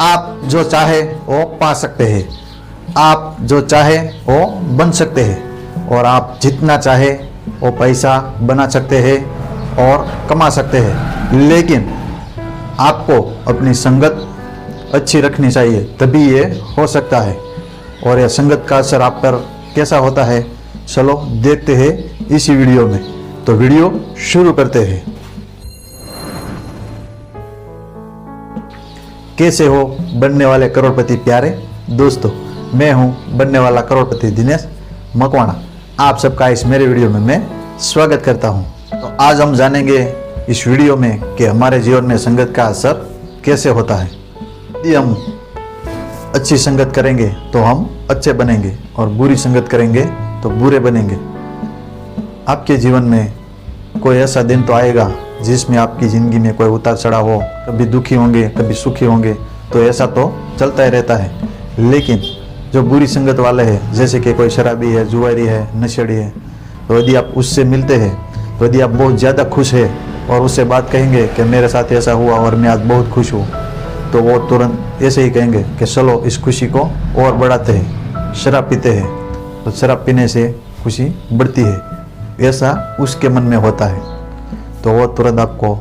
आप जो चाहे वो पा सकते हैं, आप जो चाहे वो बन सकते हैं और आप जितना चाहे वो पैसा बना सकते हैं और कमा सकते हैं। लेकिन आपको अपनी संगत अच्छी रखनी चाहिए, तभी ये हो सकता है। और यह संगत का असर आप पर कैसा होता है, चलो देखते हैं इसी वीडियो में। तो वीडियो शुरू करते हैं। कैसे हो बनने वाले करोड़पति प्यारे दोस्तों, मैं हूं बनने वाला करोड़पति दिनेश मकवाना। आप सबका इस मेरे वीडियो में मैं स्वागत करता हूं। तो आज हम जानेंगे इस वीडियो में कि हमारे जीवन में संगत का असर कैसे होता है। यदि हम अच्छी संगत करेंगे तो हम अच्छे बनेंगे और बुरी संगत करेंगे तो बुरे बनेंगे। आपके जीवन में कोई ऐसा दिन तो आएगा जिसमें आपकी ज़िंदगी में कोई उतार चढ़ाव हो, कभी दुखी होंगे कभी सुखी होंगे, तो ऐसा तो चलता ही रहता है। लेकिन जो बुरी संगत वाले हैं, जैसे कि कोई शराबी है, जुआरी है, नशेड़ी है, तो यदि आप उससे मिलते हैं तो यदि आप बहुत ज़्यादा खुश है और उससे बात कहेंगे कि मेरे साथ ऐसा हुआ और मैं आज बहुत खुश हूँ, तो वो तुरंत ऐसे ही कहेंगे कि चलो इस खुशी को और बढ़ाते हैं, शराब पीते हैं, तो शराब पीने से खुशी बढ़ती है, ऐसा उसके मन में होता है। तो वो तुरंत आपको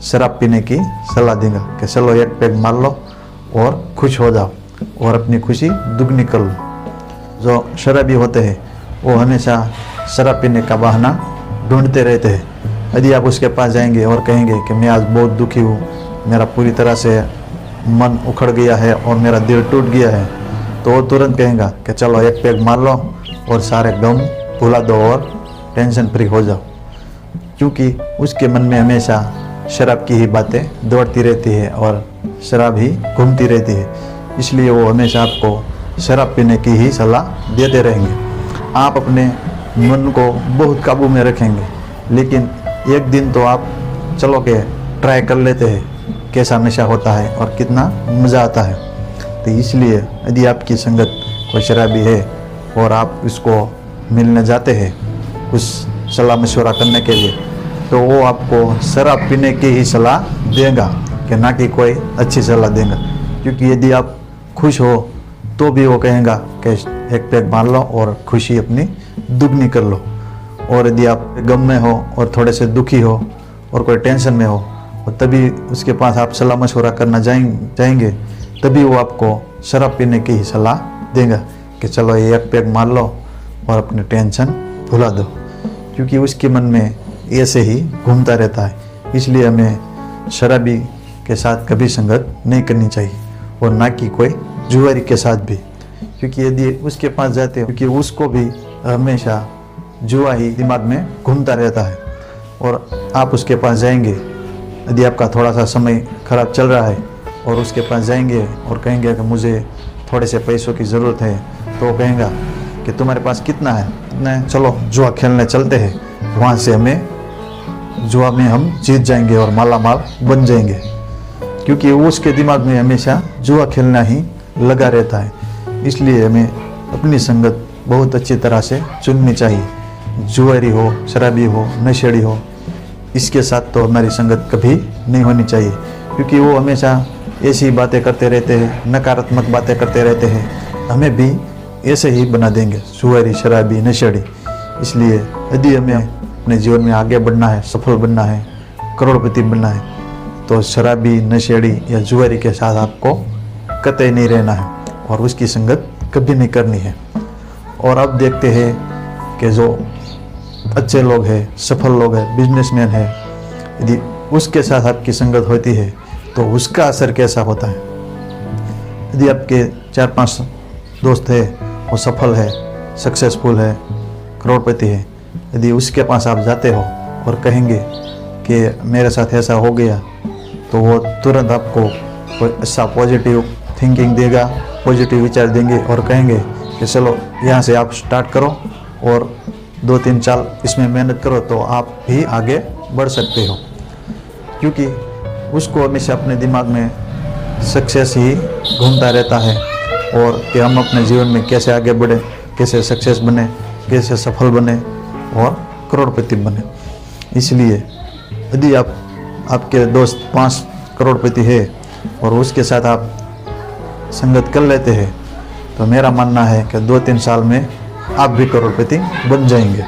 शराब पीने की सलाह देगा कि चलो एक पैग मार लो और खुश हो जाओ और अपनी खुशी दुगनी कर लो। जो शराबी होते हैं वो हमेशा शराब पीने का बहाना ढूंढते रहते हैं। यदि आप उसके पास जाएंगे और कहेंगे कि मैं आज बहुत दुखी हूँ, मेरा पूरी तरह से मन उखड़ गया है और मेरा दिल टूट गया है, तो वो तुरंत कहेगा कि चलो एक पैग मार लो और सारे गम भुला दो और टेंशन फ्री हो जाओ। क्योंकि उसके मन में हमेशा शराब की ही बातें दौड़ती रहती है और शराब ही घूमती रहती है, इसलिए वो हमेशा आपको शराब पीने की ही सलाह देते रहेंगे। आप अपने मन को बहुत काबू में रखेंगे, लेकिन एक दिन तो आप चलो के ट्राई कर लेते हैं कैसा नशा होता है और कितना मज़ा आता है। तो इसलिए यदि आपकी संगत कोई शराबी है और आप उसको मिलने जाते हैं कुछ सलाह मशवरा करने के लिए, तो वो आपको शराब पीने की ही सलाह देगा कि ना कि कोई अच्छी सलाह देगा। क्योंकि यदि आप खुश हो तो भी वो कहेगा कि एक पैग मार लो और खुशी अपनी दुगनी कर लो। और यदि आप गम में हो और थोड़े से दुखी हो और कोई टेंशन में हो, और तभी उसके पास आप सलाह मशवरा करना जाएंगे, तभी वो आपको शराब पीने की ही सलाह देगा कि चलो ये एक पैग मार लो और अपनी टेंशन भुला दो। क्योंकि उसके मन में ऐसे ही घूमता रहता है। इसलिए हमें शराबी के साथ कभी संगत नहीं करनी चाहिए और ना कि कोई जुआरी के साथ भी। क्योंकि यदि उसके पास जाते हो, क्योंकि उसको भी हमेशा जुआ ही दिमाग में घूमता रहता है, और आप उसके पास जाएंगे, यदि आपका थोड़ा सा समय खराब चल रहा है और उसके पास जाएंगे और कहेंगे कि मुझे थोड़े से पैसों की ज़रूरत है, तो वो कहेगा कि तुम्हारे पास कितना है, चलो जुआ खेलने चलते हैं, वहाँ से हमें जुआ में हम जीत जाएंगे और माला माल बन जाएंगे। क्योंकि उसके दिमाग में हमेशा जुआ खेलना ही लगा रहता है। इसलिए हमें अपनी संगत बहुत अच्छी तरह से चुननी चाहिए। जुआरी हो, शराबी हो, नशेड़ी हो, इसके साथ तो हमारी संगत कभी नहीं होनी चाहिए। क्योंकि वो हमेशा ऐसी बातें करते रहते हैं, नकारात्मक बातें करते रहते हैं, हमें भी ऐसे ही बना देंगे, जुआरी, शराबी, नशेड़ी। इसलिए यदि हमें अपने जीवन में आगे बढ़ना है, सफल बनना है, करोड़पति बनना है, तो शराबी, नशेड़ी या जुआरी के साथ आपको कतई नहीं रहना है और उसकी संगत कभी नहीं करनी है। और अब देखते हैं कि जो अच्छे लोग हैं, सफल लोग हैं, बिजनेसमैन है, यदि उसके साथ आपकी संगत होती है तो उसका असर कैसा होता है। यदि आपके 4-5 दोस्त है, वो सफल है, सक्सेसफुल है, करोड़पति है, यदि उसके पास आप जाते हो और कहेंगे कि मेरे साथ ऐसा हो गया, तो वो तुरंत आपको कोई अच्छा पॉजिटिव थिंकिंग देगा, पॉजिटिव विचार देंगे और कहेंगे कि चलो यहाँ से आप स्टार्ट करो और 2-3 साल इसमें मेहनत करो तो आप भी आगे बढ़ सकते हो। क्योंकि उसको हमेशा अपने दिमाग में सक्सेस ही घूमता रहता है और कि हम अपने जीवन में कैसे आगे बढ़े, कैसे सक्सेस बने, कैसे सफल बने और करोड़पति बने। इसलिए यदि आपके दोस्त 5 करोड़पति है और उसके साथ आप संगत कर लेते हैं तो मेरा मानना है कि 2-3 साल में आप भी करोड़पति बन जाएंगे।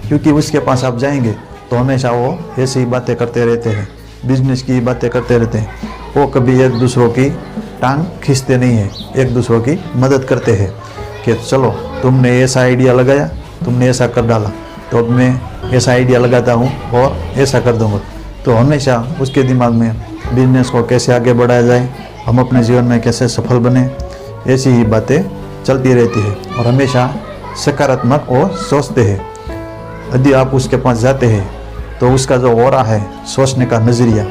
क्योंकि उसके पास आप जाएंगे तो हमेशा वो ऐसी ही बातें करते रहते हैं, बिजनेस की बातें करते रहते हैं। वो कभी एक दूसरों की टांग खींचते नहीं हैं, एक दूसरों की मदद करते हैं कि चलो तुमने ऐसा आइडिया लगाया, तुमने ऐसा कर डाला, तो अब मैं ऐसा आइडिया लगाता हूँ और ऐसा कर दूँगा। तो हमेशा उसके दिमाग में बिजनेस को कैसे आगे बढ़ाया जाए, हम अपने जीवन में कैसे सफल बने, ऐसी ही बातें चलती रहती है और हमेशा सकारात्मक और सोचते हैं। यदि आप उसके पास जाते हैं तो उसका जो ऑरा है, सोचने का नज़रिया,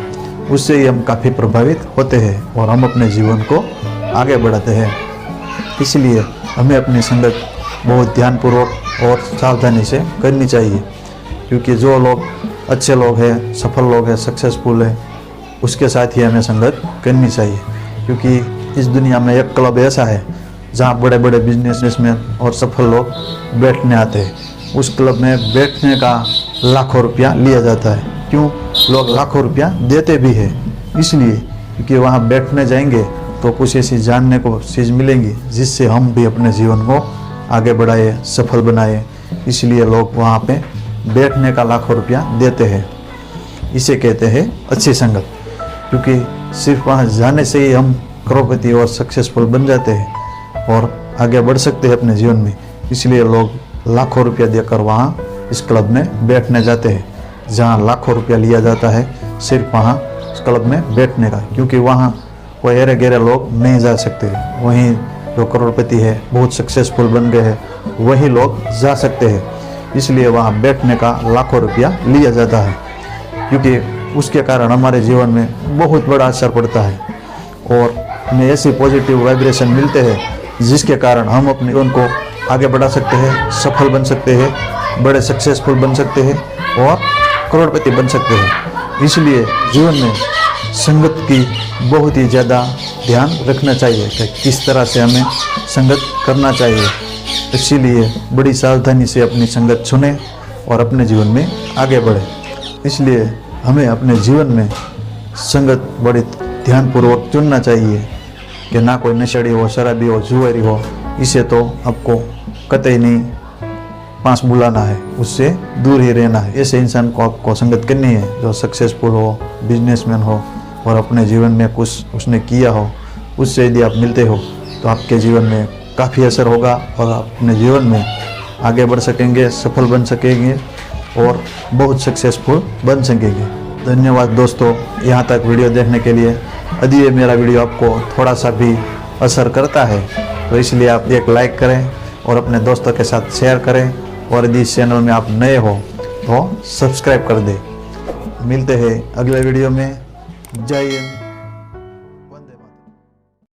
उससे ही हम काफ़ी प्रभावित होते हैं और हम अपने जीवन को आगे बढ़ाते हैं। इसलिए हमें अपनी संगत बहुत ध्यानपूर्वक और सावधानी से करनी चाहिए, क्योंकि जो लोग अच्छे लोग हैं, सफल लोग हैं, सक्सेसफुल है, उसके साथ ही हमें संगत करनी चाहिए। क्योंकि इस दुनिया में एक क्लब ऐसा है जहाँ बड़े बड़े बिजनेसमैन और सफल लोग बैठने आते हैं। उस क्लब में बैठने का लाखों रुपया लिया जाता है। क्यों? लोग लाखों रुपया देते भी है इसलिए, क्योंकि वहाँ बैठने जाएंगे तो कुछ ऐसी जानने को चीज़ मिलेंगी जिससे हम भी अपने जीवन को आगे बढ़ाए, सफल बनाए। इसलिए लोग वहाँ पे बैठने का लाखों रुपया देते हैं। इसे कहते हैं अच्छी संगत, क्योंकि सिर्फ वहाँ जाने से ही हम करोड़पति और सक्सेसफुल बन जाते हैं और आगे बढ़ सकते हैं अपने जीवन में। इसलिए लोग लाखों रुपया देकर वहाँ इस क्लब में बैठने जाते हैं, जहाँ लाखों रुपया लिया जाता है सिर्फ वहाँ इस क्लब में बैठने का। क्योंकि वहाँ कोई अरे गहरे लोग नहीं जा सकते, वहीं जो करोड़पति है, बहुत सक्सेसफुल बन गए हैं, वही लोग जा सकते हैं। इसलिए वहाँ बैठने का लाखों रुपया लिया जाता है, क्योंकि उसके कारण हमारे जीवन में बहुत बड़ा असर पड़ता है और हमें ऐसी पॉजिटिव वाइब्रेशन मिलते हैं जिसके कारण हम अपने जीवन को आगे बढ़ा सकते हैं, सफल बन सकते हैं, बड़े सक्सेसफुल बन सकते हैं और करोड़पति बन सकते हैं। इसलिए जीवन में संगत की बहुत ही ज़्यादा ध्यान रखना चाहिए कि किस तरह से हमें संगत करना चाहिए। इसीलिए बड़ी सावधानी से अपनी संगत चुनें और अपने जीवन में आगे बढ़ें। इसलिए हमें अपने जीवन में संगत बड़ी ध्यानपूर्वक चुनना चाहिए कि ना कोई नशेड़ी हो, शराबी हो, जुएरी हो। इसे तो आपको कतई नहीं पास बुलाना है, उससे दूर ही रहना है। ऐसे इंसान को आपको संगत करनी है जो सक्सेसफुल हो, बिजनेसमैन हो और अपने जीवन में कुछ उसने किया हो। उससे यदि आप मिलते हो तो आपके जीवन में काफ़ी असर होगा और आप अपने जीवन में आगे बढ़ सकेंगे, सफल बन सकेंगे और बहुत सक्सेसफुल बन सकेंगे। धन्यवाद दोस्तों, यहाँ तक वीडियो देखने के लिए। यदि ये मेरा वीडियो आपको थोड़ा सा भी असर करता है तो इसलिए आप एक लाइक करें और अपने दोस्तों के साथ शेयर करें, और यदि इस चैनल में आप नए हो तो सब्सक्राइब कर दें। मिलते हैं अगले वीडियो में। जय हिंद।